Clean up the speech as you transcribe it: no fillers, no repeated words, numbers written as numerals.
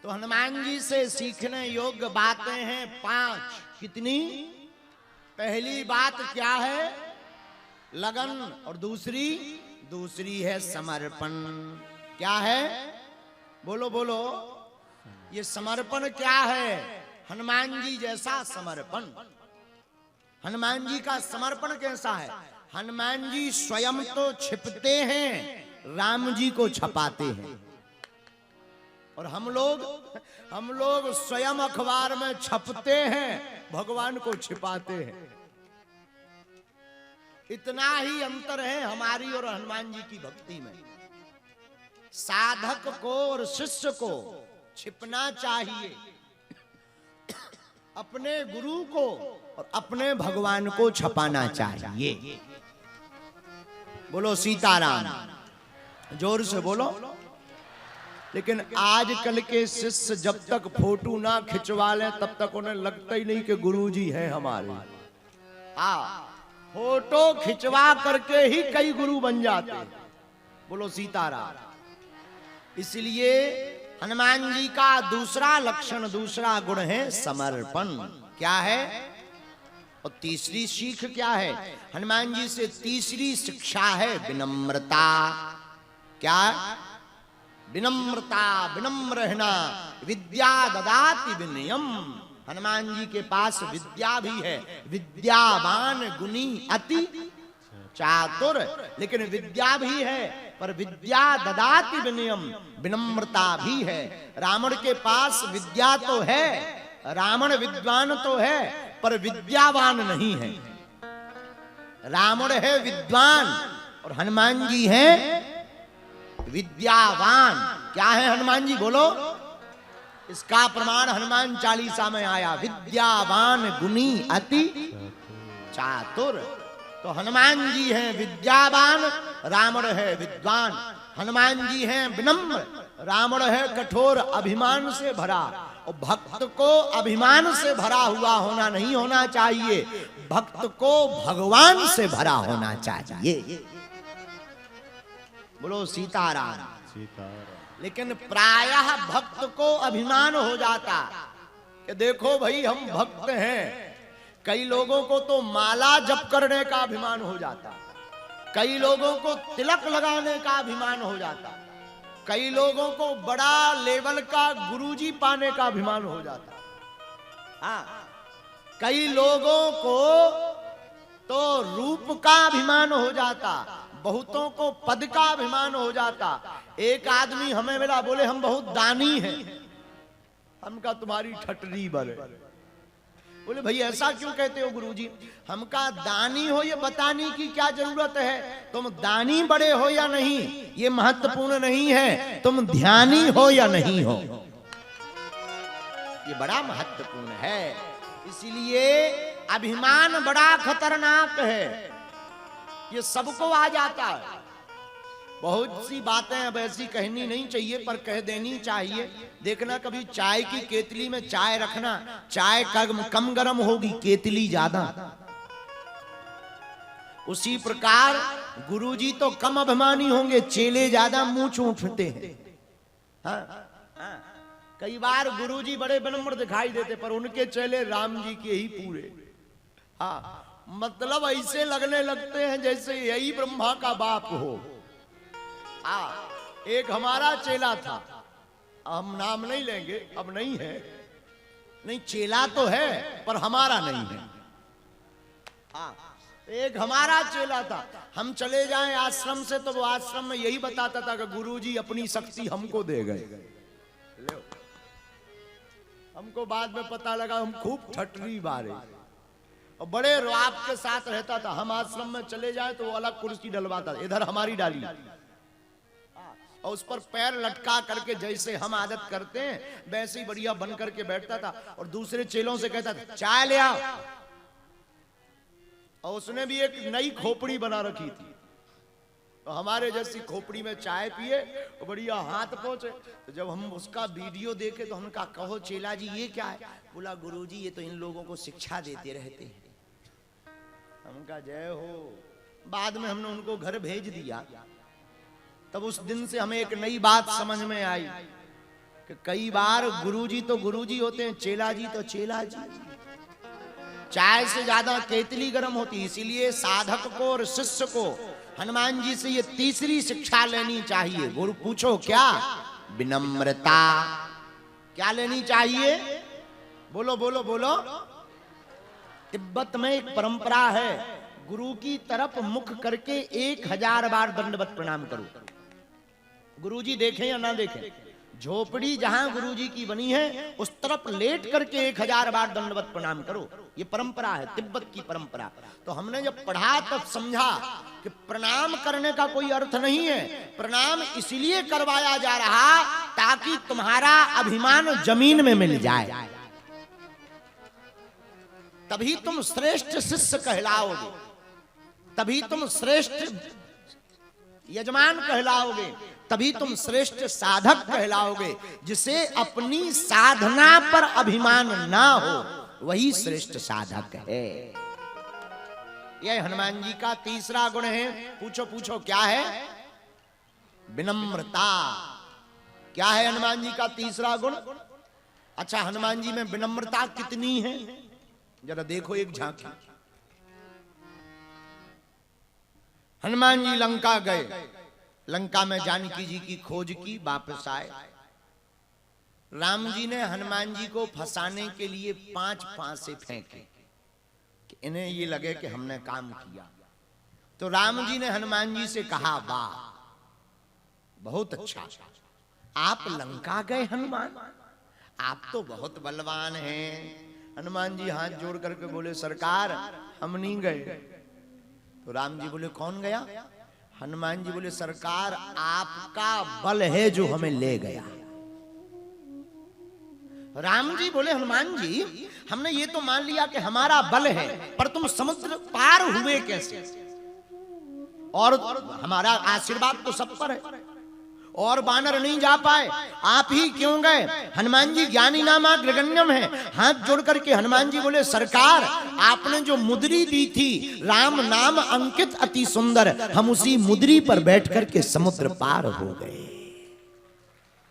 तो हनुमान जी से सीखने योग्य बातें हैं 5। कितनी? पहली बात क्या है? लगन। और दूसरी है समर्पण। क्या है? बोलो बोलो। ये समर्पण क्या है? हनुमान जी जैसा समर्पण। हनुमान जी का समर्पण कैसा है? हनुमान जी स्वयं तो छिपते हैं, राम जी को छपाते हैं। और हम लोग स्वयं अखबार में छपते हैं, भगवान को छिपाते हैं। इतना ही अंतर है हमारी और हनुमान जी की भक्ति में। साधक को और शिष्य को छिपना चाहिए, अपने गुरु को और अपने भगवान को छपाना चाहिए। बोलो सीताराम, जोर से बोलो। लेकिन आजकल के शिष्य जब तक फोटो ना खिंचवा लें तब तक उन्हें लगता ही नहीं कि गुरुजी हैं हमारे। फोटो खिंचवा करके ही कई गुरु बन जाते हैं। बोलो सीताराम। इसलिए हनुमान जी का दूसरा लक्षण, दूसरा गुण है समर्पण। क्या है? और तीसरी सीख क्या है? हनुमान जी से तीसरी शिक्षा है विनम्रता। क्या? विनम्रता। विनम्र रहना। विद्या ददाति विनयम। हनुमान जी के पास विद्या भी है। विद्यावान गुणी अति चातुर। लेकिन विद्या भी है पर विद्या ददाति विनयम, विनम्रता भी है। रावण के पास विद्या तो है, रावण विद्वान तो है पर विद्यावान नहीं है। रावण है विद्वान और हनुमान जी हैं विद्यावान। क्या है हनुमान जी? बोलो। इसका प्रमाण हनुमान चालीसा में आया, विद्यावान गुणी अति चातुर। तो हनुमान जी हैं विद्यावान, रावण है विद्वान। हनुमान जी हैं विनम्र, रावण है कठोर, अभिमान से भरा। और भक्त को अभिमान से भरा हुआ होना नहीं होना चाहिए, भक्त को भगवान से भरा होना चाहिए। बोलो सीताराम। लेकिन प्रायः भक्त को अभिमान हो जाता कि देखो भाई हम भक्त हैं। कई लोगों को तो माला जप करने का अभिमान हो जाता, कई लोगों को तिलक लगाने का अभिमान हो जाता, कई लोगों को बड़ा लेवल का गुरुजी पाने का अभिमान हो जाता। कई लोगों को तो रूप का अभिमान हो जाता, बहुतों को पद का अभिमान हो जाता। एक आदमी हमें मिला, बोले हम बहुत दानी हैं। हम कहा तुम्हारी ठटरी बल। बोले भाई ऐसा क्यों कहते हो गुरुजी? हम कहा दानी हो ये बताने की क्या जरूरत है? तुम दानी बड़े हो या नहीं ये महत्वपूर्ण नहीं है, तुम ध्यानी हो या नहीं हो ये बड़ा महत्वपूर्ण है। इसीलिए अभिमान बड़ा खतरनाक है, ये सबको आ जाता है। बहुत सी बातें अब ऐसी कहनी नहीं चाहिए पर कह देनी चाहिए। देखना कभी चाय की केतली में चाय रखना, चाय कम गर्म होगी, केतली ज्यादा। उसी प्रकार गुरुजी तो कम अभिमानी होंगे, चेले ज्यादा मुंह चूंटते हैं। कई बार गुरुजी बड़े विनम्र दिखाई देते पर उनके चेले राम जी के ही पूरे। मतलब ऐसे लगने लगते हैं जैसे यही ब्रह्मा का बाप हो। एक हमारा चेला था, हम नाम नहीं लेंगे, अब नहीं है। नहीं, चेला तो है पर हमारा नहीं है। एक हमारा चेला था, हम चले जाएं आश्रम से तो वो आश्रम में यही बताता था कि गुरुजी अपनी शक्ति हमको दे गए। हमको बाद में पता लगा हम खूब ठटरी बारे और बड़े रुआब के साथ रहता था। हम आश्रम में चले जाए तो वो अलग कुर्सी डलवाता, इधर हमारी डाली और उस पर पैर लटका करके जैसे हम आदत करते हैं वैसे ही बढ़िया बन करके बैठता था और दूसरे चेलों से कहता था चाय ले आओ। और उसने भी एक नई खोपड़ी बना रखी थी, तो हमारे जैसी खोपड़ी में चाय पिए और बढ़िया हाथ पहुंचे। तो जब हम उसका वीडियो देखे तो हमने कहा कहो चेला जी ये क्या है? बोला गुरुजी ये तो इन लोगों को शिक्षा देते रहते हैं। हम कहा जय हो। बाद में हमने उनको घर भेज दिया। तब उस दिन से हमें एक नई बात समझ में आई कि कई बार गुरुजी तो गुरुजी होते हैं, चेला जी तो चेला जी। चाय से ज्यादा केतली गर्म होती, इसीलिए साधक को और शिष्य को हनुमान जी से ये तीसरी शिक्षा लेनी चाहिए। गुरु पूछो क्या? विनम्रता। क्या लेनी चाहिए? बोलो बोलो बोलो। तिब्बत में एक परंपरा है, गुरु की तरफ मुख करके 1000 बार दंडवत प्रणाम करो। गुरुजी देखें या ना देखें, झोपड़ी जहां गुरुजी की बनी है उस तरफ लेट करके 1000 बार दंडवत प्रणाम करो। ये परंपरा है, तिब्बत की परंपरा। तो हमने जब पढ़ा तब समझा कि प्रणाम करने का कोई अर्थ नहीं है। प्रणाम इसलिए करवाया जा रहा ताकि तुम्हारा अभिमान जमीन में मिल जाए, तभी तुम श्रेष्ठ शिष्य कहलाओगे, तभी तुम श्रेष्ठ यजमान कहलाओगे, तभी तुम श्रेष्ठ साधक कहलाओगे। जिसे अपनी साधना पर अभिमान ना हो वही श्रेष्ठ साधक है। यह हनुमान जी का तीसरा गुण है। पूछो पूछो क्या है? विनम्रता। क्या है हनुमान जी का तीसरा गुण? अच्छा, हनुमान जी में विनम्रता कितनी है जरा देखो एक झांकी। हनुमान जी लंका गए, लंका में जानकी जी की खोज की, वापस आए। राम जी ने हनुमान जी को फंसाने के लिए 5 फांसे फेंके कि इन्हें ये लगे कि हमने काम किया। तो राम जी ने हनुमान जी से कहा, वाह बहुत अच्छा, आप लंका गए हनुमान, आप तो बहुत बलवान हैं। हनुमान जी हाथ जोड़ करके बोले, सरकार हम नहीं गए। तो राम जी बोले, कौन गया? हनुमान जी बोले, सरकार आपका बल है जो हमें ले गया। राम जी बोले, हनुमान जी हमने ये तो मान लिया कि हमारा बल है, पर तुम समुद्र पार हुए कैसे? और हमारा आशीर्वाद तो सब पर है, और बानर नहीं जा पाए, आप ही क्यों गए? हनुमान जी ज्ञानी नामा ग्रगण्यम है। हाथ जोड़ करके हनुमान जी बोले, सरकार आपने जो मुद्री दी थी, राम नाम अंकित अति सुंदर, हम उसी मुद्री पर बैठ करके समुद्र पार हो गए।